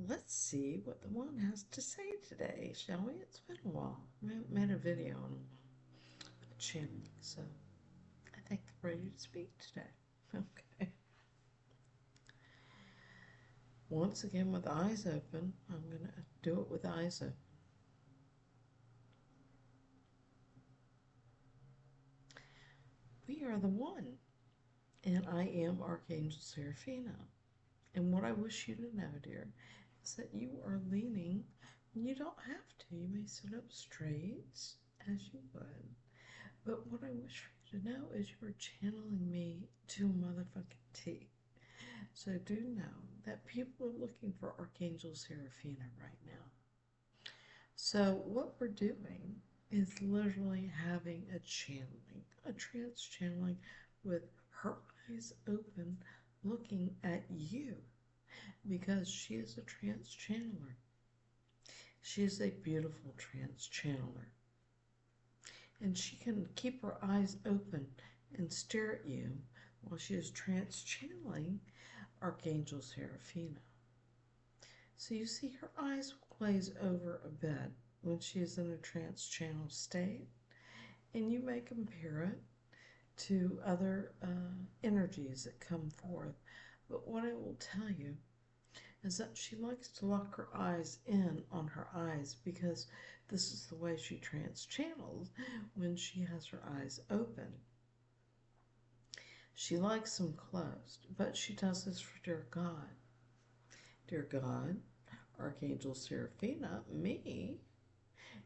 Let's see what the one has to say today, shall we? It's been a while. I haven't made a video on channeling, so I think they're ready to speak today. Okay. Once again, with eyes open, I'm going to do it with eyes open. We are the one, and I am Archangel Seraphina. And what I wish you to know, dear, is that you are leaning, and you don't have to. You may sit up straight as you would. But what I wish for you to know is you are channeling me to a motherfucking T. So do know that people are looking for Archangel Seraphina right now. So what we're doing is literally having a channeling, a trance channeling with her eyes open looking at you because she is a trance channeler. She is a beautiful trance channeler. And she can keep her eyes open and stare at you while she is trance channeling Archangel Seraphina. So you see her eyes will glaze over a bit when she is in a trance channel state, and you may compare it to other energies that come forth. But what I will tell you is that she likes to lock her eyes in on her eyes because this is the way she trance channels when she has her eyes open. She likes them closed, but she does this for dear God. Dear God, Archangel Seraphina, me,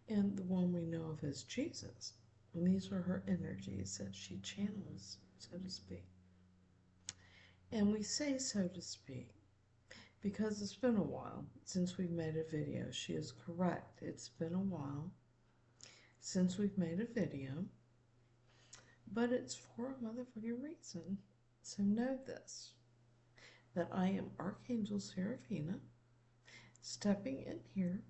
and the one we know of as Jesus. And these are her energies that she channels, so to speak. And we say so to speak because it's been a while since we've made a video. She is correct. It's been a while since we've made a video, but it's for a motherfucking reason. So know this, that I am Archangel Seraphina stepping in here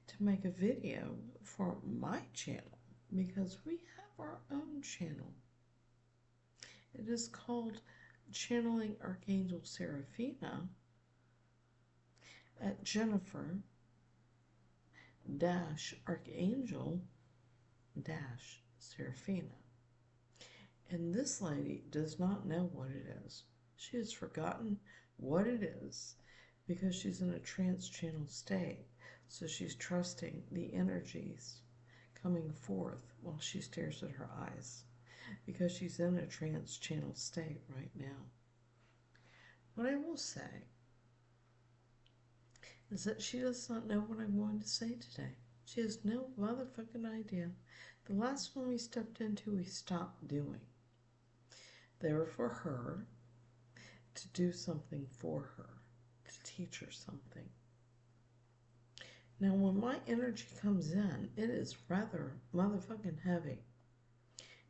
to make a video for my channel because we have our own channel. It is called Channeling Archangel Seraphina at Jennifer-Archangel-Seraphina. And this lady does not know what it is. She has forgotten what it is because she's in a trance channel state. So she's trusting the energies coming forth while she stares at her eyes because she's in a trance channel state right now. What I will say is that she does not know what I'm going to say today. She has no motherfucking idea. The last one we stepped into, we stopped doing. They were for her to do something for her, to teach her something. Now, when my energy comes in, it is rather motherfucking heavy.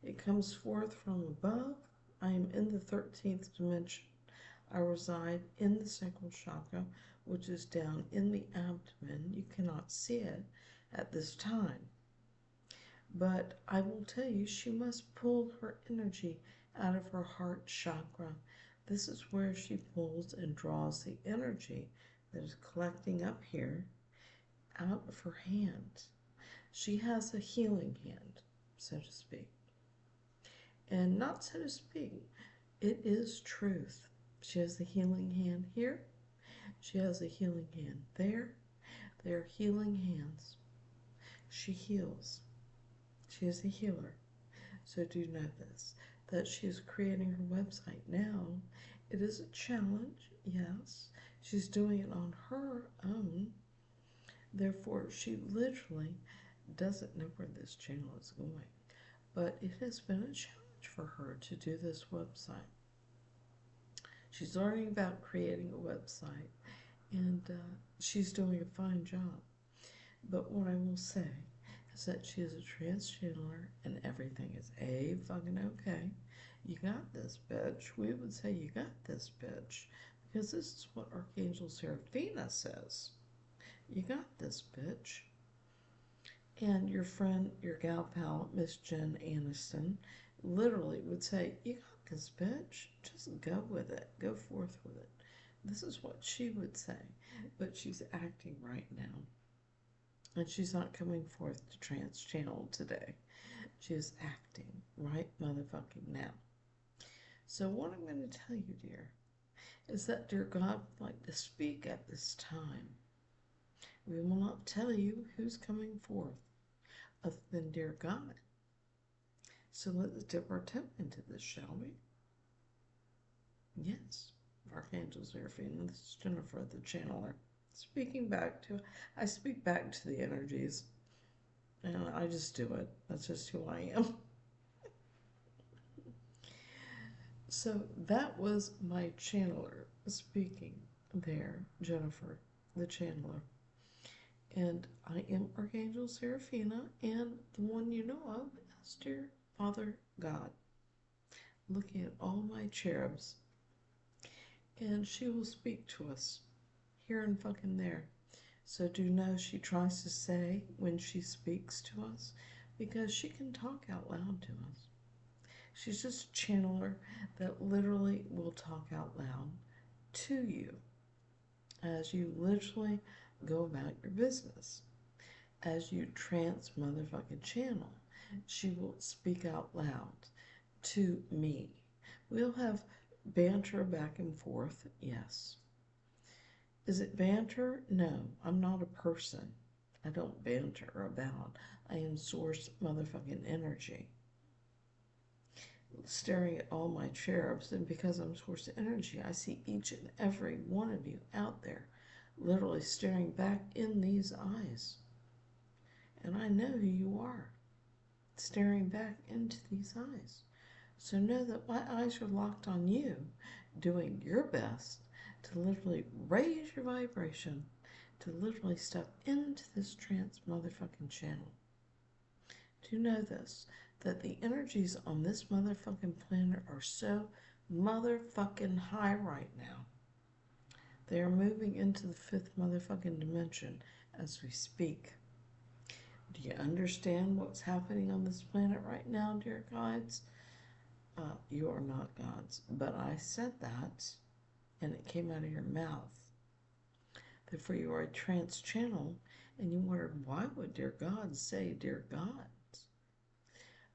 It comes forth from above. I am in the 13th dimension. I reside in the sacral chakra, which is down in the abdomen. You cannot see it at this time. But I will tell you, she must pull her energy out of her heart chakra. This is where she pulls and draws the energy that is collecting up here out of her hand. She has a healing hand, so to speak. And not so to speak, it is truth. She has a healing hand here. She has a healing hand there. They are healing hands. She heals. She is a healer. So do know this, that she is creating her website now. It is a challenge, yes. She's doing it on her own. Therefore, she literally doesn't know where this channel is going. But it has been a challenge for her to do this website. She's learning about creating a website, and she's doing a fine job. But what I will say is that she is a trance channeler, and everything is fucking okay. You got this, bitch. We would say you got this, bitch, because this is what Archangel Seraphina says. You got this, bitch. And your friend, your gal pal, Miss Jen Aniston, literally would say, you got this, bitch. Just go with it. Go forth with it. This is what she would say, but she's acting right now. And she's not coming forth to trance channel today. She is acting right motherfucking now. So what I'm going to tell you, dear, is that dear God would like to speak at this time. We will not tell you who's coming forth other than dear God. So let's dip our toe into this, shall we? Yes, Archangel Seraphina, this is Jennifer, the channeler. I speak back to the energies, and I just do it. That's just who I am. So that was my channeler speaking there, Jennifer, the channeler. And I am Archangel Seraphina, and the one you know of is dear Father God, looking at all my cherubs. And she will speak to us here and fucking there. So do know she tries to say when she speaks to us, because she can talk out loud to us. She's just a channeler that literally will talk out loud to you as you literally go about your business. As you trance motherfucking channel, she will speak out loud to me. We'll have banter back and forth, yes. Is it banter? No, I'm not a person. I don't banter about. I am source motherfucking energy. Staring at all my cherubs, and because I'm source energy, I see each and every one of you out there literally staring back in these eyes. And I know who you are, staring back into these eyes. So know that my eyes are locked on you, doing your best to literally raise your vibration, to literally step into this trance motherfucking channel. Do know this, that the energies on this motherfucking planet are so motherfucking high right now. They are moving into the fifth motherfucking dimension as we speak. Do you understand what's happening on this planet right now, dear gods? You are not gods, but I said that, and it came out of your mouth. Therefore, you are a trance channel, and you wondered, why would dear God say dear God?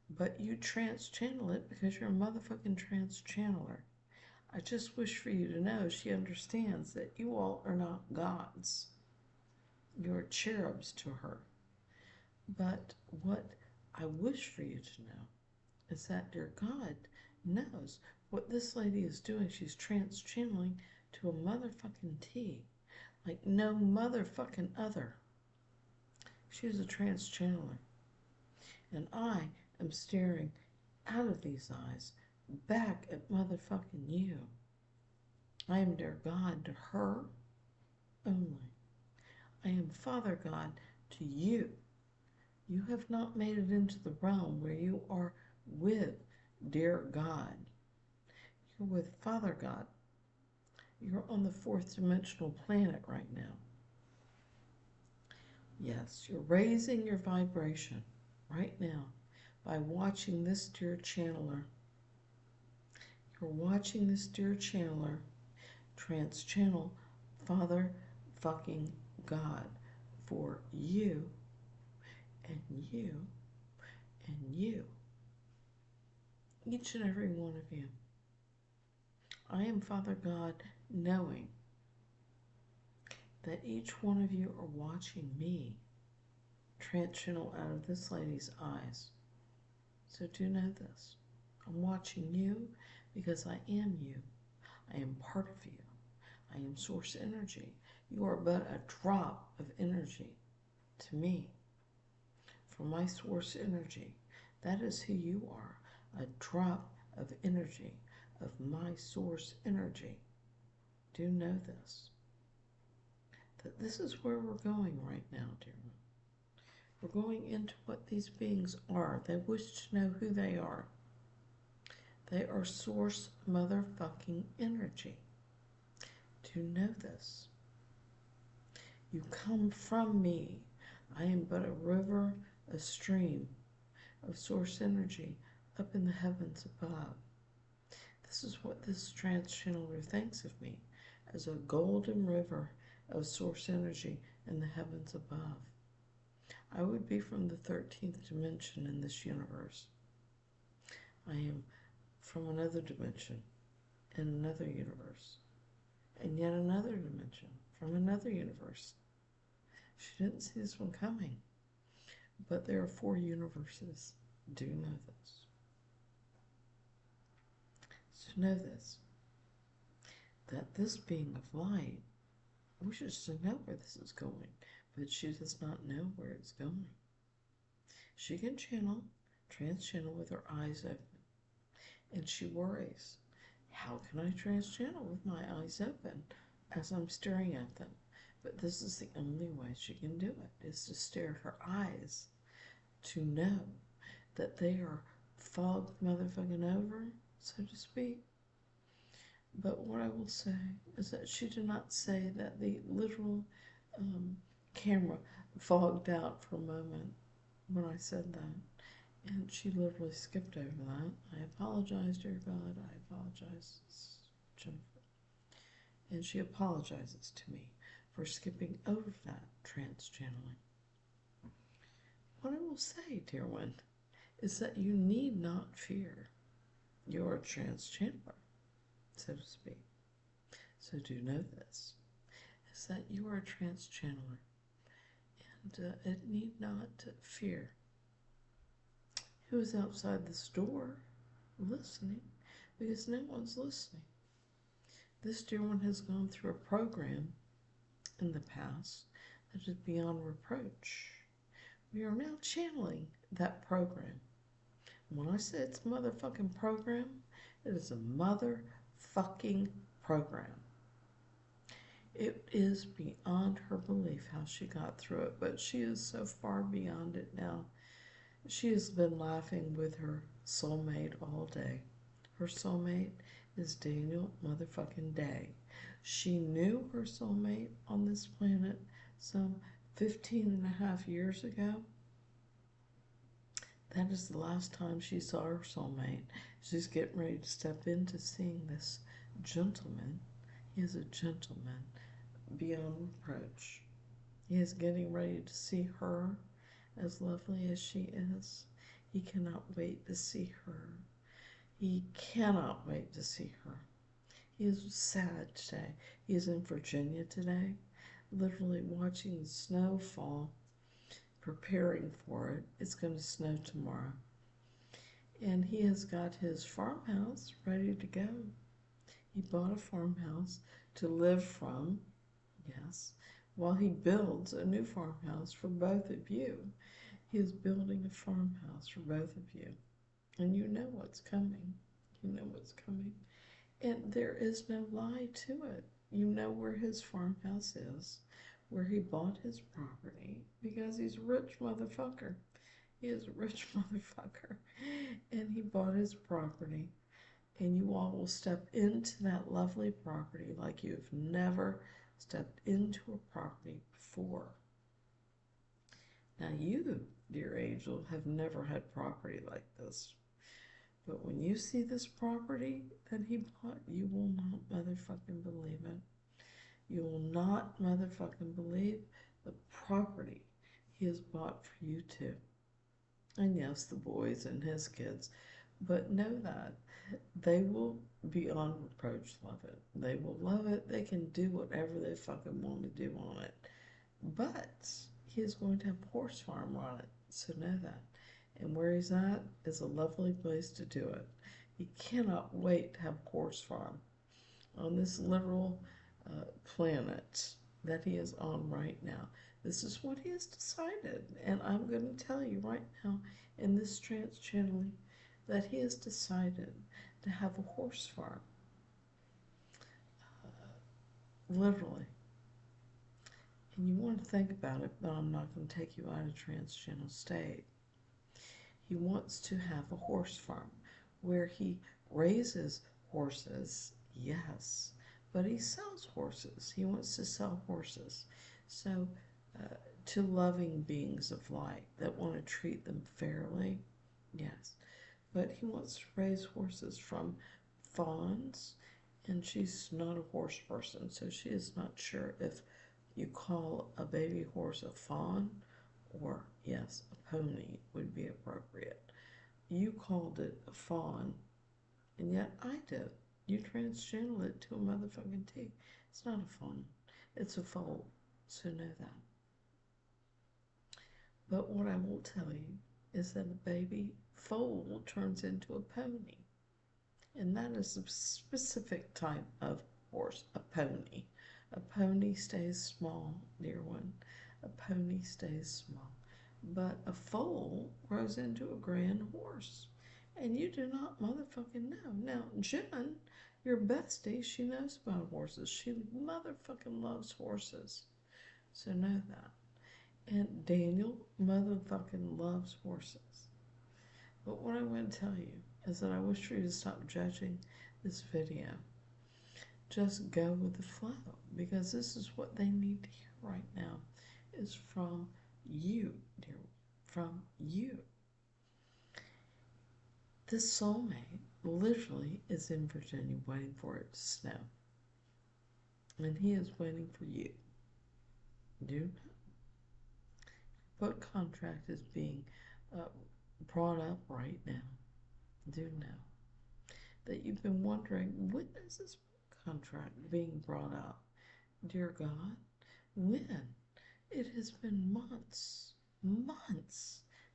But you trance channel it because you're a motherfucking trance channeler. I just wish for you to know she understands that you all are not gods. You're cherubs to her. But what I wish for you to know is that dear God knows what this lady is doing. She's trance channeling to a motherfucking T. Like no motherfucking other. She's a trance channeler. And I am staring out of these eyes back at motherfucking you. I am dear God to her only. I am Father God to you. You have not made it into the realm where you are with dear God. You're with Father God. You're on the fourth dimensional planet right now. Yes, you're raising your vibration right now by watching this dear channeler. You're watching this dear channeler trance channel Father fucking God for you and you and you. Each and every one of you. I am Father God knowing that each one of you are watching me trance channel out of this lady's eyes. So do know this. I'm watching you because I am you. I am part of you. I am source energy. You are but a drop of energy to me. From my source energy, that is who you are. A drop of energy, of my source energy. Do know this. That this is where we're going right now, dear one. We're going into what these beings are. They wish to know who they are. They are source motherfucking energy. Do know this. You come from me. I am but a river, a stream of source energy up in the heavens above. This is what this trance channeler thinks of me. as a golden river of source energy in the heavens above. I would be from the 13th dimension in this universe. I am from another dimension in another universe, and yet another dimension from another universe. She didn't see this one coming, but there are 4 universes. Do know this. So know this, that this being of light wishes to know where this is going, but she does not know where it's going. She can trans-channel with her eyes open, and she worries, how can I trans-channel with my eyes open as I'm staring at them? But this is the only way she can do it, is to stare at her eyes, to know that they are fogged motherfucking over, so to speak. But what I will say is that she did not say that the literal camera fogged out for a moment when I said that. And she literally skipped over that. I apologize, dear God. I apologize, Jennifer. And she apologizes to me for skipping over that trans-channeling. What I will say, dear one, is that you need not fear your trans-channeler, so to speak. So do know this, is that you are a trans-channeler, and it need not fear who is outside this door listening, because no one's listening. This dear one has gone through a program in the past that is beyond reproach. We are now channeling that program. When I say it's a motherfucking program, it is a motherfucking program. It is beyond her belief how she got through it, but she is so far beyond it now. She has been laughing with her soulmate all day. Her soulmate is Daniel motherfucking Day. She knew her soulmate on this planet some 15 and a half years ago. That is the last time she saw her soulmate. She's getting ready to step into seeing this gentleman. He is a gentleman beyond reproach. He is getting ready to see her as lovely as she is. He cannot wait to see her. He cannot wait to see her. He is sad today. He is in Virginia today, literally watching the snow fall, preparing for it. It's going to snow tomorrow. And he has got his farmhouse ready to go. He bought a farmhouse to live from, yes, while he builds a new farmhouse for both of you. He is building a farmhouse for both of you. And you know what's coming. You know what's coming. And there is no lie to it. You know where his farmhouse is, where he bought his property, because he's a rich motherfucker. He is a rich motherfucker. And he bought his property. And you all will step into that lovely property like you've never stepped into a property before. Now you, dear angel, have never had property like this. But when you see this property that he bought, you will not motherfucking believe it. You will not motherfucking believe the property he has bought for you too. And yes, the boys and his kids. But know that they will, beyond reproach, love it. They will love it. They can do whatever they fucking want to do on it. But he is going to have a horse farm on it. So know that. And where he's at is a lovely place to do it. He cannot wait to have a horse farm on this literal planet that he is on right now. This is what he has decided. And I'm going to tell you right now in this trance channeling that he has decided to have a horse farm. Literally. And you want to think about it, but I'm not going to take you out of trance channel state. He wants to have a horse farm where he raises horses, yes, but he sells horses. He wants to sell horses. So to loving beings of light that want to treat them fairly, yes. But he wants to raise horses from fawns And she's not a horse person, so she is not sure if you call a baby horse a fawn or, yes, a pony would be appropriate. You called it a fawn, and yet I did. You transchanneled it to a motherfucking T. It's not a fawn. It's a foal. So know that. But what I will tell you is that a baby foal turns into a pony. And that is a specific type of horse, a pony. A pony stays small, dear one. A pony stays small. But a foal grows into a grand horse. And you do not motherfucking know. Now, Jen, your bestie, she knows about horses. She motherfucking loves horses. So know that. And Daniel motherfucking loves horses. But what I want to tell you is that I wish for you to stop judging this video. Just go with the flow, because this is what they need to hear right now, is from you, dear, from you. This soulmate literally is in Virginia waiting for it to snow. And he is waiting for you. Do you know? Book contract is being brought up right now. Do know that you've been wondering, when is this contract being brought up? Dear God, when? It has been months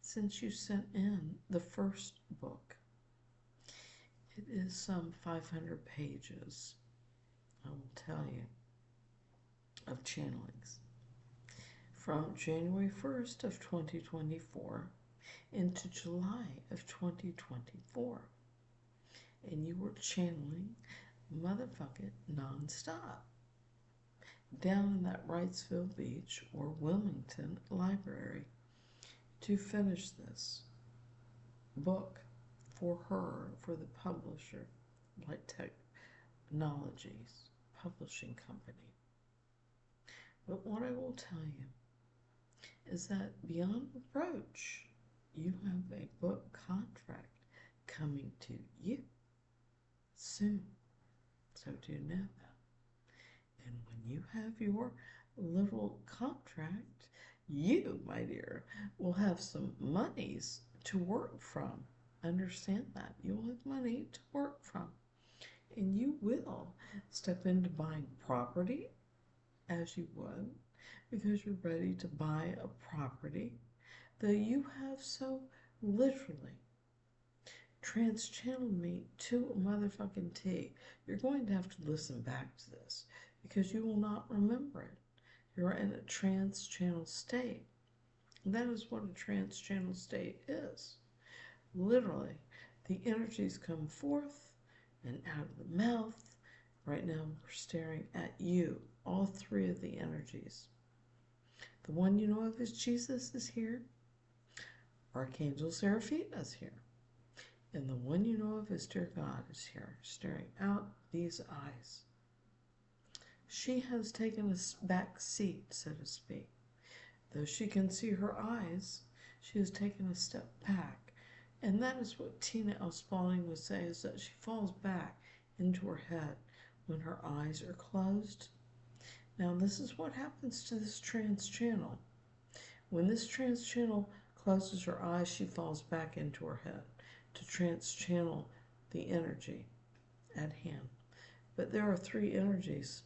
since you sent in the first book. It is some 500 pages, I will tell you, of channelings. From January 1st of 2024 into July of 2024. And you were channeling motherfucking nonstop down in that Wrightsville Beach or Wilmington library to finish this book for her, for the publisher, Light Technologies Publishing Company. But what I will tell you is that beyond reproach, you have a book contract coming to you soon. So do know that. And when you have your little contract, you, my dear, will have some monies to work from. Understand that. You'll have money to work from. And you will step into buying property as you would, because you're ready to buy a property that you have so literally trans-channeled me to a motherfucking T. You're going to have to listen back to this because you will not remember it. You're in a trans-channel state. And that is what a trans-channel state is. Literally, the energies come forth and out of the mouth. Right now, we're staring at you, all three of the energies. The one you know of as Jesus is here. Archangel Seraphina is here. And the one you know of as dear God is here, staring out these eyes. She has taken a back seat, so to speak. Though she can see her eyes, she has taken a step back. And that is what Tina L. Spalding would say, is that she falls back into her head when her eyes are closed. Now, this is what happens to this trans channel. When this trans channel closes her eyes, she falls back into her head to trans channel the energy at hand. But there are three energies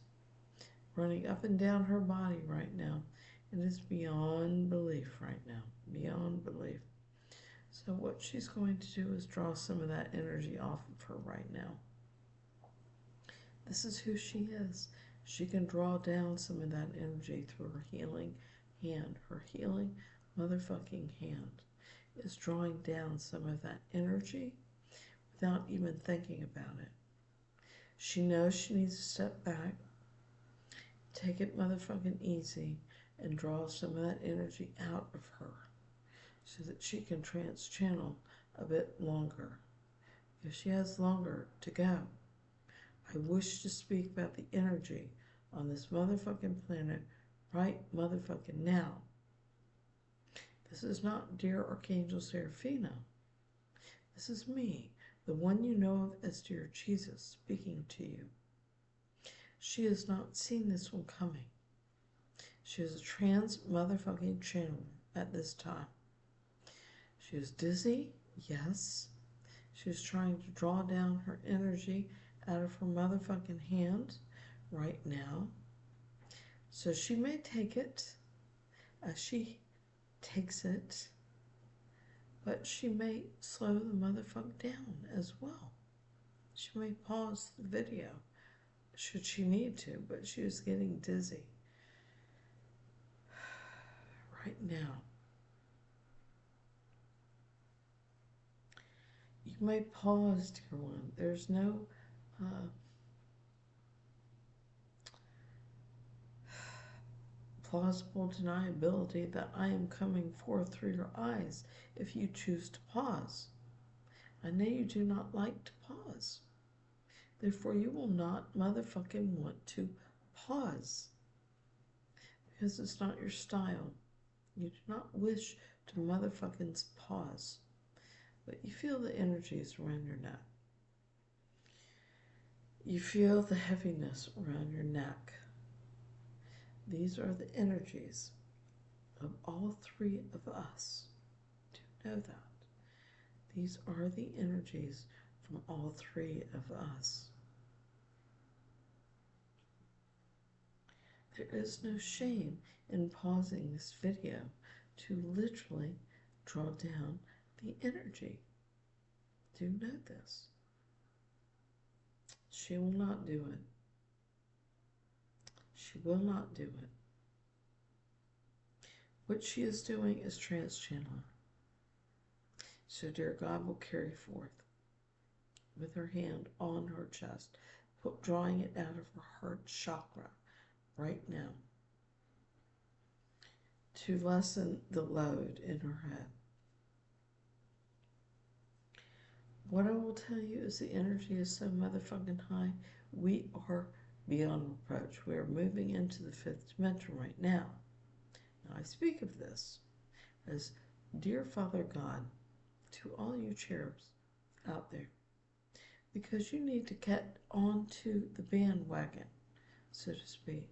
running up and down her body right now. It is beyond belief right now, beyond belief. So what she's going to do is draw some of that energy off of her right now. This is who she is. She can draw down some of that energy through her healing hand. Her healing motherfucking hand is drawing down some of that energy without even thinking about it. She knows she needs to step back, take it motherfucking easy, and draw some of that energy out of her so that she can trans-channel a bit longer. If she has longer to go, I wish to speak about the energy on this motherfucking planet right motherfucking now. This is not dear Archangel Seraphina. This is me, the one you know of as dear Jesus, speaking to you. She has not seen this one coming. She is a trans motherfucking channeler at this time. She is dizzy, yes. She is trying to draw down her energy out of her motherfucking hand right now. So she may take it as she takes it, but she may slow the motherfucker down as well. She may pause the video should she need to, but she is getting dizzy right now. You may pause, dear one. There's no plausible deniability that I am coming forth through your eyes if you choose to pause. I know you do not like to pause. Therefore, you will not motherfucking want to pause because it's not your style. You do not wish to motherfucking pause, but you feel the energies around your neck. You feel the heaviness around your neck. These are the energies of all three of us. Do know that. These are the energies from all three of us. There is no shame in pausing this video to literally draw down the energy. Do know this. She will not do it. She will not do it. What she is doing is trans-channeling. So dear God will carry forth with her hand on her chest, drawing it out of her heart chakra right now to lessen the load in her head. What I will tell you is the energy is so motherfucking high, we are beyond reproach. We are moving into the fifth dimension right now. Now I speak of this as dear Father God to all you cherubs out there, because you need to get onto the bandwagon, so to speak.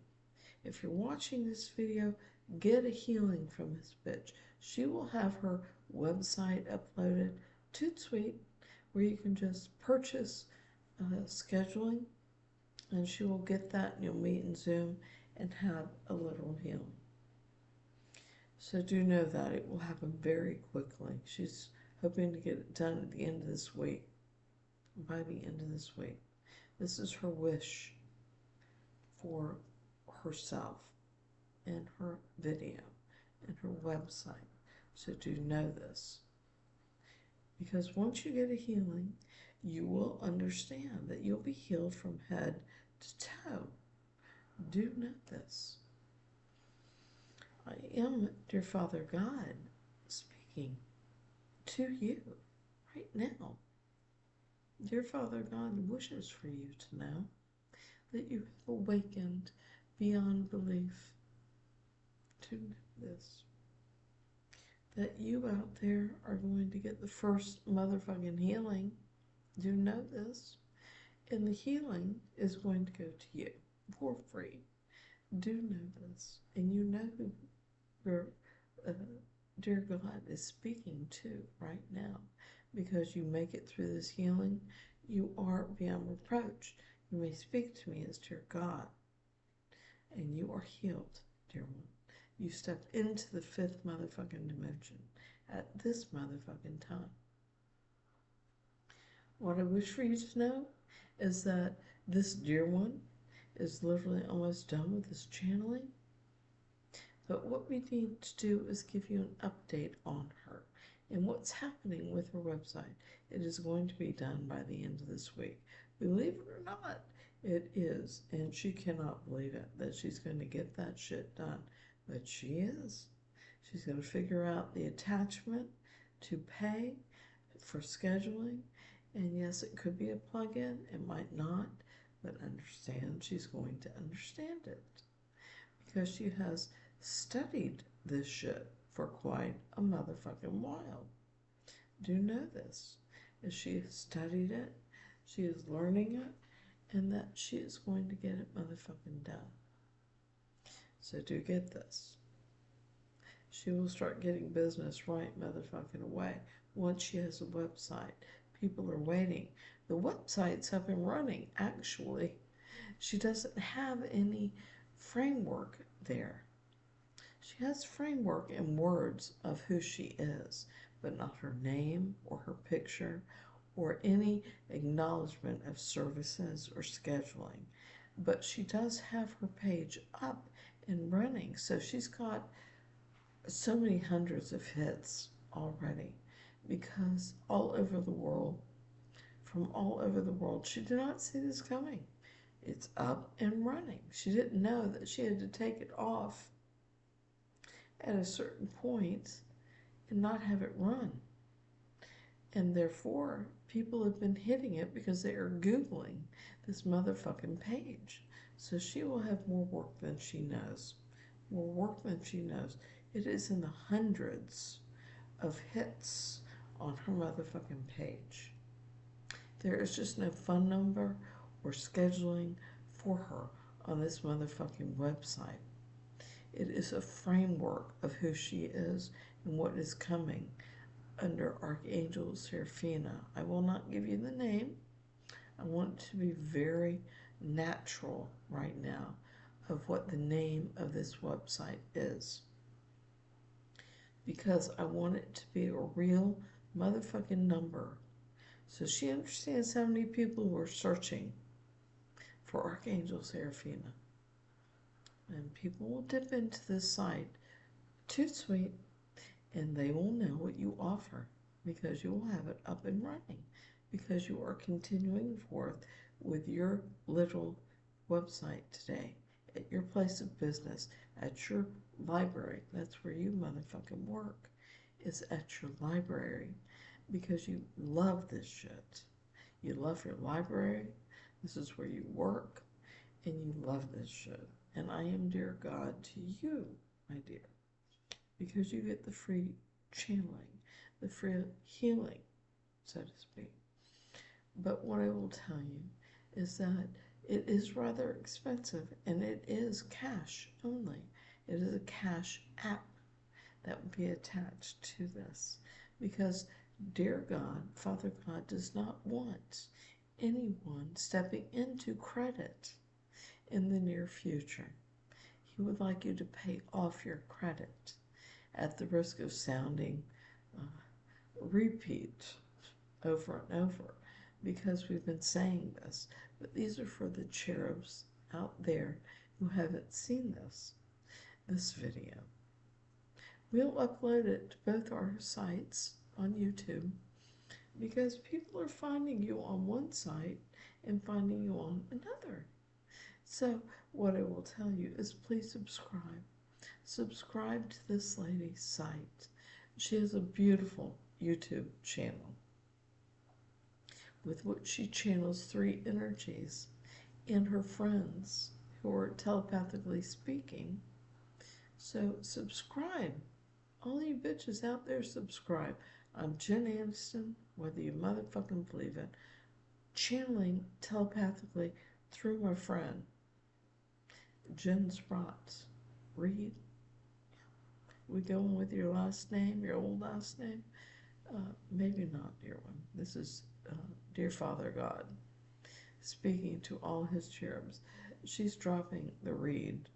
If you're watching this video, get a healing from this bitch. She will have her website uploaded to Tweet, where you can just purchase scheduling, and she will get that, and you'll meet in Zoom and have a literal healing. So do know that it will happen very quickly. She's hoping to get it done at the end of this week. By the end of this week. This is her wish for herself and her video and her website. So do know this. Because once you get a healing, you will understand that you'll be healed from head to toe. Do know this. I am, dear Father God, speaking to you right now. Dear Father God wishes for you to know that you have awakened beyond belief. To know this. That you out there are going to get the first motherfucking healing. Do know this. And the healing is going to go to you for free. Do know this. And you know who your dear God is speaking to right now. Because you make it through this healing, you are beyond reproach. You may speak to me as dear God. And you are healed, dear one. You stepped into the fifth motherfucking dimension at this motherfucking time. What I wish for you to know is that this dear one is literally almost done with this channeling. But what we need to do is give you an update on her and what's happening with her website. It is going to be done by the end of this week. Believe it or not, it is. And she cannot believe it, that she's going to get that shit done. But she is. She's going to figure out the attachment to pay for scheduling. And yes, it could be a plug-in. It might not. But understand, she's going to understand it. Because she has studied this shit for quite a motherfucking while. Do know this. As she has studied it, she is learning it, and that she is going to get it motherfucking done. So do get this. She will start getting business right motherfucking away once she has a website. People are waiting. The website's up and running, actually. She doesn't have any framework there. She has framework and words of who she is, but not her name or her picture or any acknowledgement of services or scheduling. But she does have her page up and running, so she's got so many hundreds of hits already, because all over the world, from all over the world, she did not see this coming. It's up and running. She didn't know that she had to take it off at a certain point and not have it run. And therefore, people have been hitting it because they are Googling this motherfucking page. So she will have more work than she knows. More work than she knows. It is in the hundreds of hits on her motherfucking page. There is just no phone number or scheduling for her on this motherfucking website. It is a framework of who she is and what is coming under Archangel Seraphina. I will not give you the name. I want it to be very natural right now of what the name of this website is, because I want it to be a real motherfucking number. So she understands how many people were searching for Archangel Seraphina. And people will dip into this site, too sweet, and they will know what you offer, because you will have it up and running, because you are continuing forth with your little website today, at your place of business, at your library. That's where you motherfucking work, is at your library, because you love this shit. You love your library. This is where you work, and you love this shit. And I am, dear God, to you, my dear, because you get the free channeling, the free healing, so to speak. But what I will tell you is that it is rather expensive, and it is cash only. It is a cash app that will be attached to this, because dear God, Father God, does not want anyone stepping into credit in the near future. He would like you to pay off your credit at the risk of sounding repeat over and over, because we've been saying this, but these are for the cherubs out there who haven't seen this video. We'll upload it to both our sites on YouTube, because people are finding you on one site and finding you on another. So what I will tell you is, please subscribe. Subscribe to this lady's site. She has a beautiful YouTube channel with which she channels 3 energies and her friends who are telepathically speaking. So subscribe. All you bitches out there, subscribe. I'm Jen Aniston, whether you motherfucking believe it, channeling telepathically through my friend Jen Sprott. Read. We going with your last name, your old last name? Maybe not, dear one. This is dear Father God speaking to all his cherubs. She's dropping the reed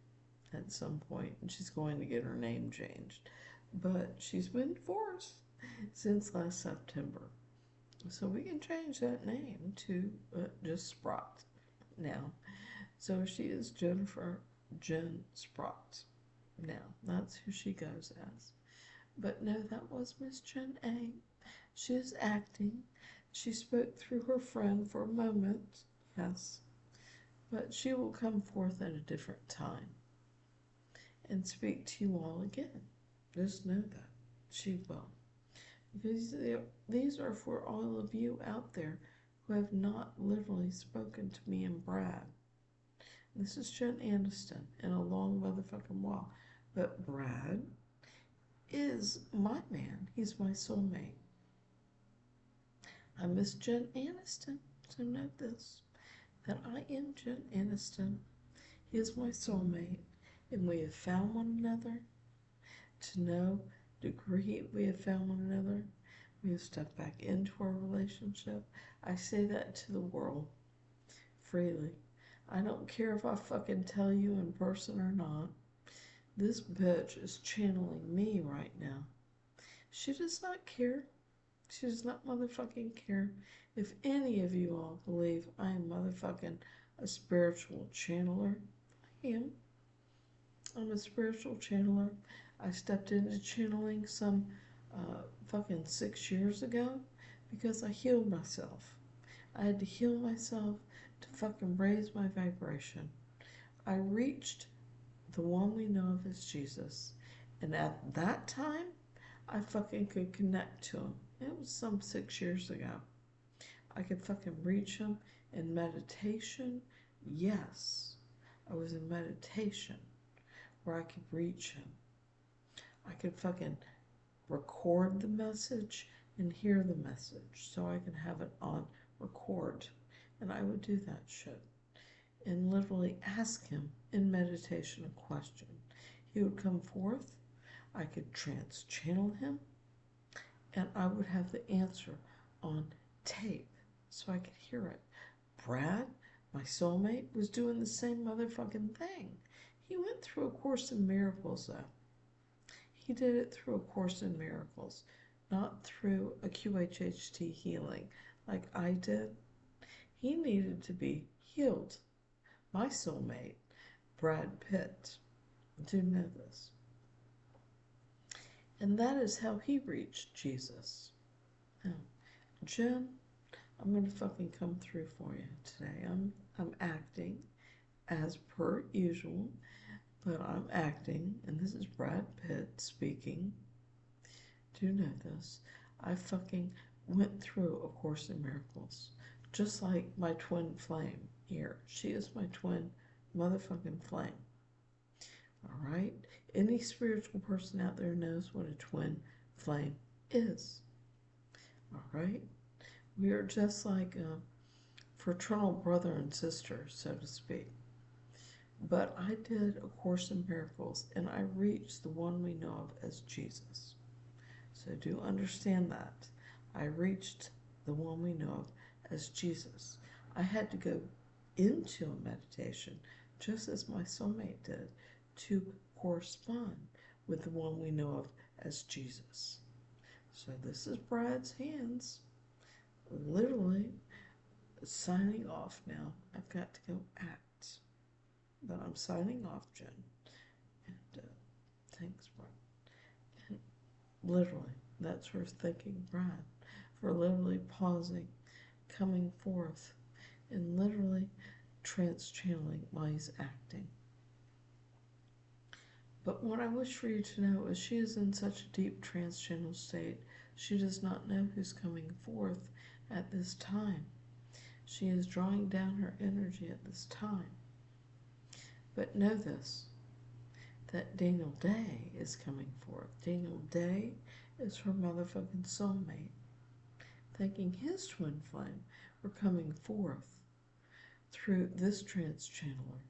at some point, and she's going to get her name changed. But she's been divorced since last September. So we can change that name to just Sprott now. So she is Jennifer Jen Sprott. Now, that's who she goes as. But no, that was Miss Jen A. She is acting. She spoke through her friend for a moment, yes. But she will come forth at a different time and speak to you all again. Just know that. She will. Because these are for all of you out there who have not literally spoken to me and Brad. This is Jen Aniston in a long motherfucking while. But Brad is my man. He's my soulmate. I'm Miss Jen Aniston, so note this. that I am Jen Aniston. He is my soulmate, and we have found one another. To no degree we have found one another. We have stepped back into our relationship. I say that to the world freely. I don't care if I fucking tell you in person or not. This bitch is channeling me right now. She does not care. She does not motherfucking care if any of you all believe I am motherfucking a spiritual channeler. I am. I'm a spiritual channeler. I stepped into channeling some fucking 6 years ago because I healed myself. I had to heal myself to fucking raise my vibration. I reached the one we know of as Jesus. And at that time, I fucking could connect to him. It was some 6 years ago. I could fucking reach him in meditation. Yes, I was in meditation where I could reach him. I could fucking record the message and hear the message so I can have it on record. And I would do that shit and literally ask him in meditation a question. He would come forth, I could trans-channel him, and I would have the answer on tape so I could hear it. Brad, my soulmate, was doing the same motherfucking thing. He went through a Course in Miracles, though. He did it through a Course in Miracles, not through a QHHT healing like I did. He needed to be healed. My soulmate, Brad Pitt, do know this. And that is how he reached Jesus. Now, Jen, I'm going to fucking come through for you today. I'm acting as per usual, but I'm acting, and this is Brad Pitt speaking. Do know this. I fucking went through A Course in Miracles, just like my twin flame here. She is my twin motherfucking flame. All right? Any spiritual person out there knows what a twin flame is. All right? We are just like a fraternal brother and sister, so to speak. But I did A Course in Miracles, and I reached the one we know of as Jesus. So do understand that. I reached the one we know of as Jesus. I had to go into a meditation, just as my soulmate did, to correspond with the one we know of as Jesus. So this is Brad's hands, literally signing off now. I've got to go act, but I'm signing off, Jen. And thanks, Brad. And literally, that's her thanking Brad for literally pausing, coming forth, and literally trans-channeling while he's acting. But what I wish for you to know is she is in such a deep trans-channel state, she does not know who's coming forth at this time. She is drawing down her energy at this time. But know this, that Daniel Day is coming forth. Daniel Day is her motherfucking soulmate, thanking his twin flame for coming forth through this trans-channeler.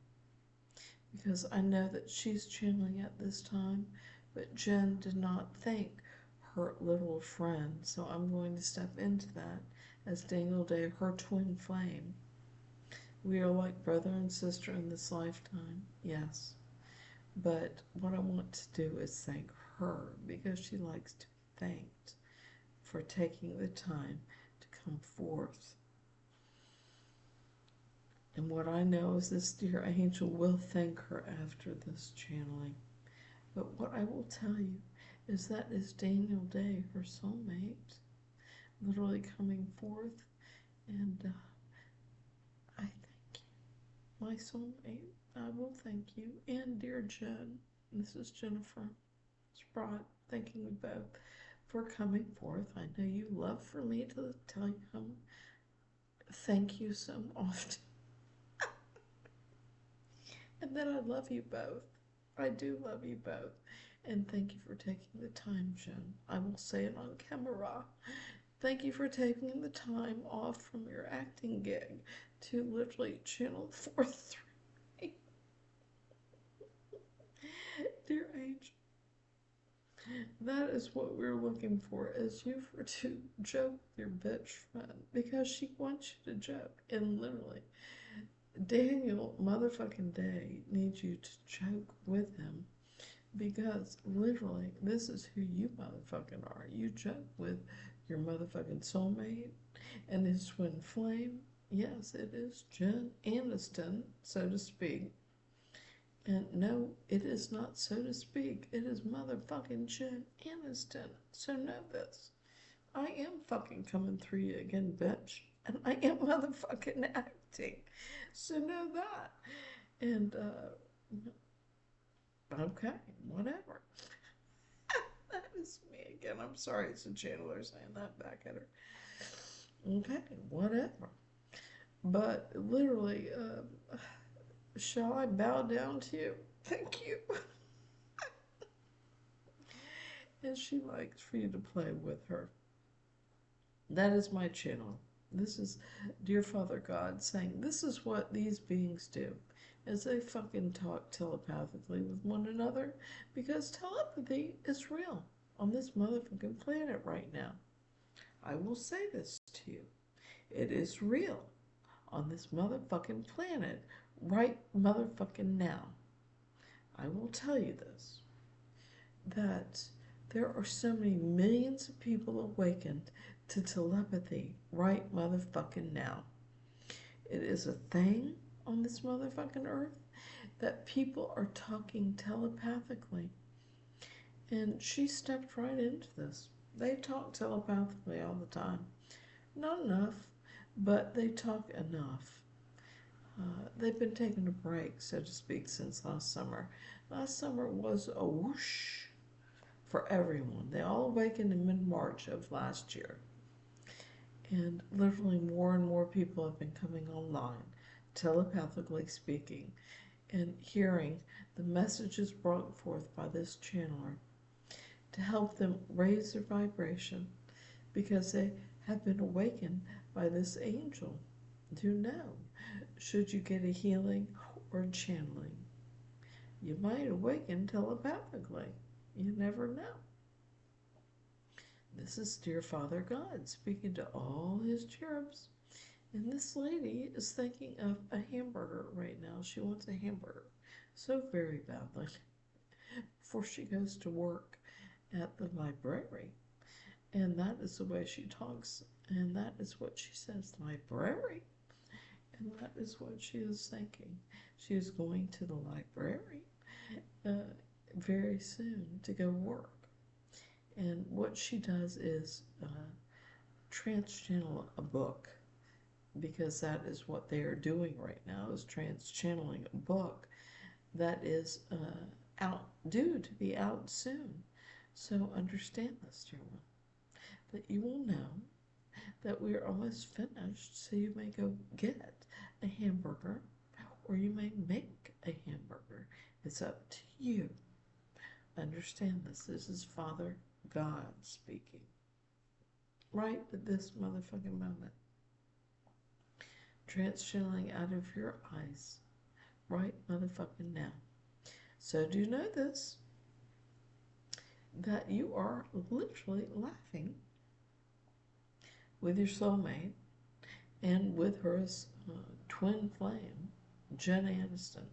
Because I know that she's channeling at this time, but Jen did not thank her little friend, so I'm going to step into that as Daniel Day, her twin flame. We are like brother and sister in this lifetime, yes. But what I want to do is thank her, because she likes to be thanked for taking the time to come forth. And what I know is this dear angel will thank her after this channeling. But what I will tell you is that is Daniel Day, her soulmate, literally coming forth. And I thank you, my soulmate. I will thank you. And dear Jen, this is Jennifer Sprott, thanking you both for coming forth. I know you love for me to tell you how thank you so often. And that I love you both. I do love you both. And thank you for taking the time, Jen. I will say it on camera. Thank you for taking the time off from your acting gig to literally channel forth. Dear angel, that is what we're looking for, is you for to joke with your bitch friend, because she wants you to joke. And literally, Daniel motherfucking Day needs you to joke with him, because literally, this is who you motherfucking are. You joke with your motherfucking soulmate and his twin flame. Yes, it is Jen Aniston, so to speak. And no, it is not so to speak. It is motherfucking Jen Aniston. So know this. I am fucking coming through you again, bitch. And I am motherfucking acting. So know that. And, okay, whatever. That is me again. I'm sorry, it's a channeler saying that back at her. Okay, whatever. But literally, shall I bow down to you? Thank you. And she likes for you to play with her. That is my channel. This is dear Father God saying, this is what these beings do, as they fucking talk telepathically with one another, because telepathy is real on this motherfucking planet right now. I will say this to you. It is real on this motherfucking planet right motherfucking now. I will tell you this, that there are so many millions of people awakened to telepathy right motherfucking now. It is a thing on this motherfucking earth that people are talking telepathically. And she stepped right into this. They talk telepathically all the time. Not enough, but they talk enough. They've been taking a break, so to speak, since last summer. Last summer was a whoosh for everyone. They all awakened in mid-March of last year. And literally more and more people have been coming online, telepathically speaking, and hearing the messages brought forth by this channeler to help them raise their vibration, because they have been awakened by this angel. Do know, should you get a healing or channeling, you might awaken telepathically. You never know. This is dear Father God speaking to all his cherubs. And this lady is thinking of a hamburger right now. She wants a hamburger so very badly before she goes to work at the library. And that is the way she talks. And that is what she says, library. And that is what she is thinking. She is going to the library very soon to go work. And what she does is trans-channel a book, because that is what they are doing right now, is trans-channeling a book that is due to be out soon. So understand this, dear one, that you will know that we are almost finished, so you may go get a hamburger, or you may make a hamburger. It's up to you. Understand this. This is Father God speaking. Right at this motherfucking moment. Trans-channeling out of your eyes. Right motherfucking now. So do you know this? That you are literally laughing with your soulmate and with her twin flame, Jen Aniston.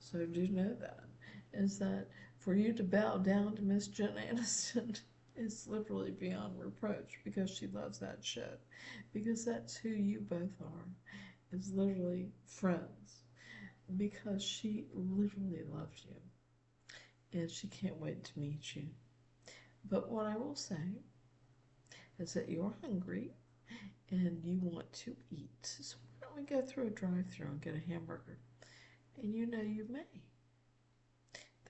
So do you know that? Is that for you to bow down to Miss Jen Aniston is literally beyond reproach, because she loves that shit. Because that's who you both are, is literally friends. Because she literally loves you. And she can't wait to meet you. But what I will say is that you're hungry and you want to eat. So why don't we go through a drive-thru and get a hamburger? And you know you may.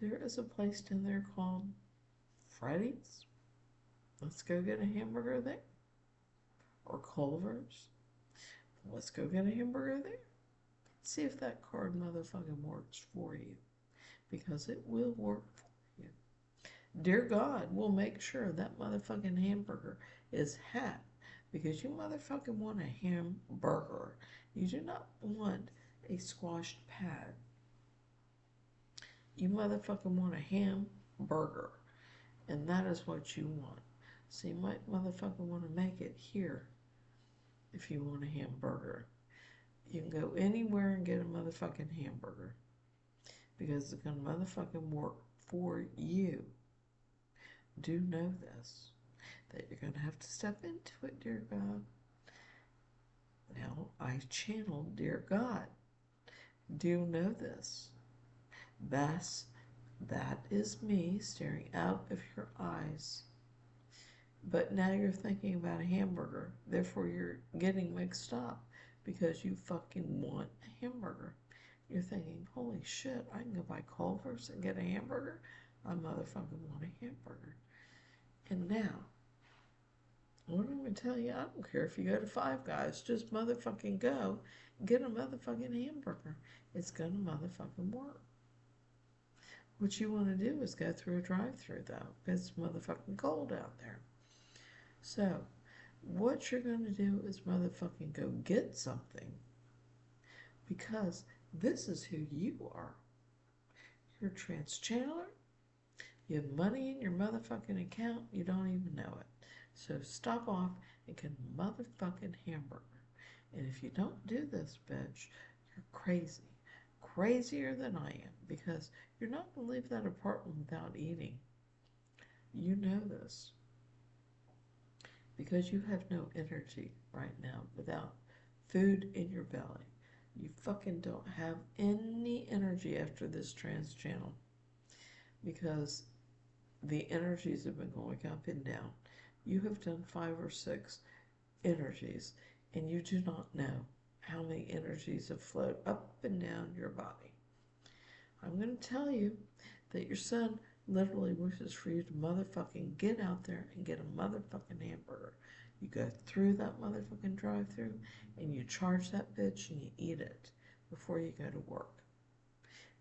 There is a place down there called Freddy's. Let's go get a hamburger there. Or Culver's. Let's go get a hamburger there. See if that card motherfucking works for you. Because it will work for you. Dear God, we'll make sure that motherfucking hamburger is hat because you motherfucking want a hamburger. You do not want a squashed pad. You motherfucking want a hamburger. And that is what you want. So you might motherfucking want to make it here if you want a hamburger. You can go anywhere and get a motherfucking hamburger because it's going to motherfucking work for you. Do know this, that you're going to have to step into it, dear God. Now, I channeled, dear God. Do know this. That is me staring out of your eyes. But now you're thinking about a hamburger. Therefore, you're getting mixed up because you fucking want a hamburger. You're thinking, holy shit, I can go buy Culver's and get a hamburger? I motherfucking want a hamburger. And now, what I'm going to tell you, I don't care if you go to Five Guys, just motherfucking go, get a motherfucking hamburger. It's going to motherfucking work. What you want to do is go through a drive-thru though, because it's motherfucking cold out there. So, what you're going to do is motherfucking go get something, because this is who you are. You're a trans-channeler. You have money in your motherfucking account. You don't even know it. So stop off and get a motherfucking hamburger. And if you don't do this, bitch, you're crazy. Crazier than I am, because you're not going to leave that apartment without eating. You know this. Because you have no energy right now without food in your belly. You fucking don't have any energy after this trans channel. Because the energies have been going up and down. You have done 5 or 6 energies, and you do not know how many energies have flowed up and down your body. I'm going to tell you that your son literally wishes for you to motherfucking get out there and get a motherfucking hamburger. You go through that motherfucking drive-thru and you charge that bitch and you eat it before you go to work.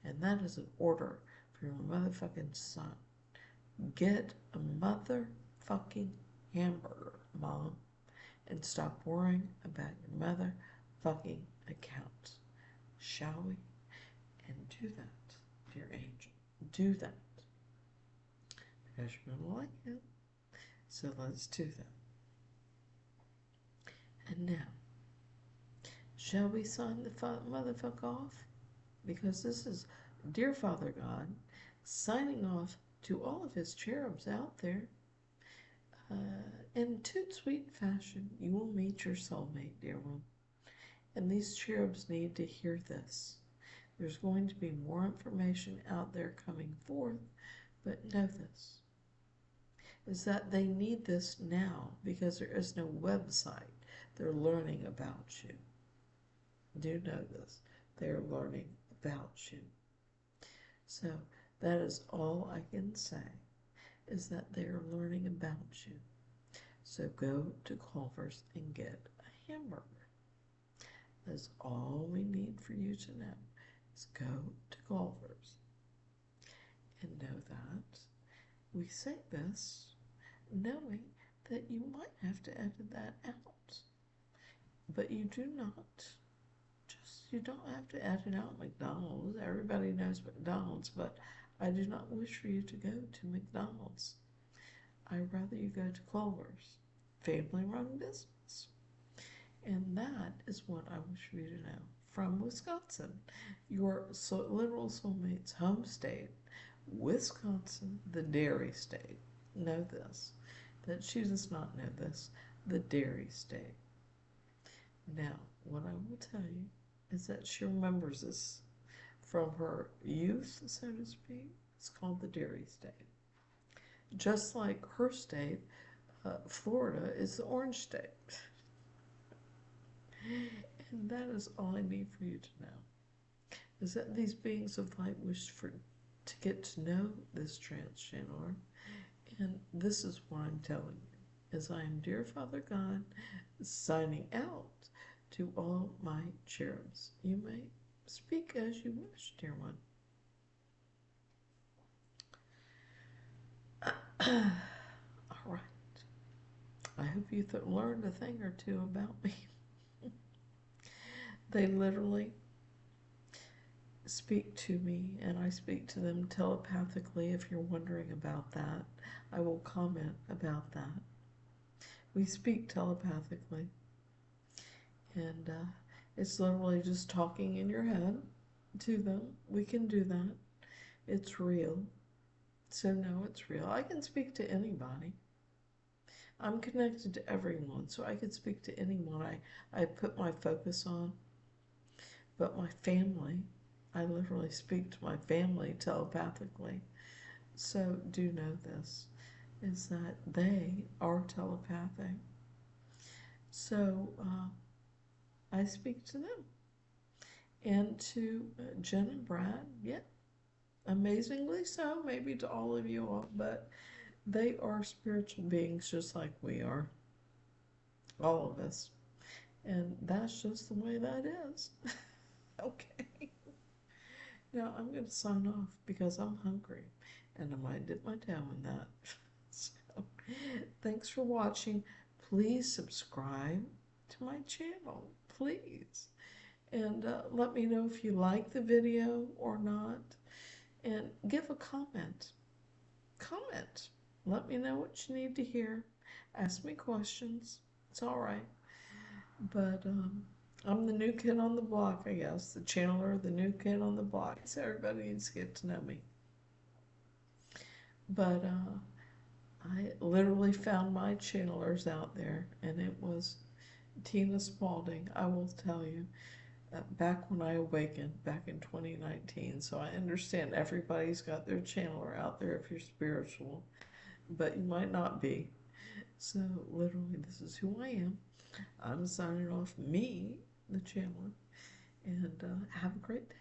And that is an order for your motherfucking son. Get a motherfucking hamburger, Mom, and stop worrying about your motherfucking account. Shall we? And do that, dear angel. Do that. Because you're going to like it. So let's do that. And now, shall we sign the motherfucker off? Because this is dear Father God signing off to all of his cherubs out there. In toot sweet fashion, you will meet your soulmate, dear one. And these cherubs need to hear this. There's going to be more information out there coming forth, but know this, is that they need this now because there is no website. They're learning about you. Do know this. They're learning about you. So that is all I can say, is that they're learning about you. So go to Culver's and get a hamburger. That's all we need for you to know, is go to Culver's and know that we say this knowing that you might have to edit that out. But you do not. You don't have to edit out McDonald's. Everybody knows McDonald's, but I do not wish for you to go to McDonald's. I'd rather you go to Culver's, family-run business. And that is what I wish for you to know. From Wisconsin, your literal soulmate's home state, Wisconsin, the dairy state. Know this, that she does not know this, the dairy state. Now, what I will tell you is that she remembers this from her youth, so to speak. It's called the dairy state. Just like her state, Florida is the orange state. And that is all I need for you to know, is that these beings of light wish to get to know this trans channeler. And this is what I'm telling you, is I am dear Father God signing out to all my cherubs. You may speak as you wish, dear one. All right. I hope you learned a thing or two about me. They literally speak to me, and I speak to them telepathically. If you're wondering about that, I will comment about that. We speak telepathically, and it's literally just talking in your head to them. We can do that. It's real. So, no, it's real. I can speak to anybody. I'm connected to everyone, so I can speak to anyone I put my focus on. But my family, I literally speak to my family telepathically. So do know this, is that they are telepathic. So I speak to them. And to Jen and Brad, yeah, amazingly so, maybe to all of you all, but they are spiritual beings just like we are, all of us. And that's just the way that is. Okay. Now I'm going to sign off because I'm hungry and I might dip my toe in that. So, thanks for watching. Please subscribe to my channel, please. And let me know if you like the video or not. And give a comment. Comment. Let me know what you need to hear. Ask me questions. It's all right. But I'm the new kid on the block, I guess. The channeler, the new kid on the block. So everybody needs to get to know me. But I literally found my channelers out there, and it was Tina Spalding, I will tell you, back when I awakened, back in 2019. So I understand everybody's got their channeler out there if you're spiritual, but you might not be. So literally, this is who I am. I'm signing off, me, the channeler, and have a great day.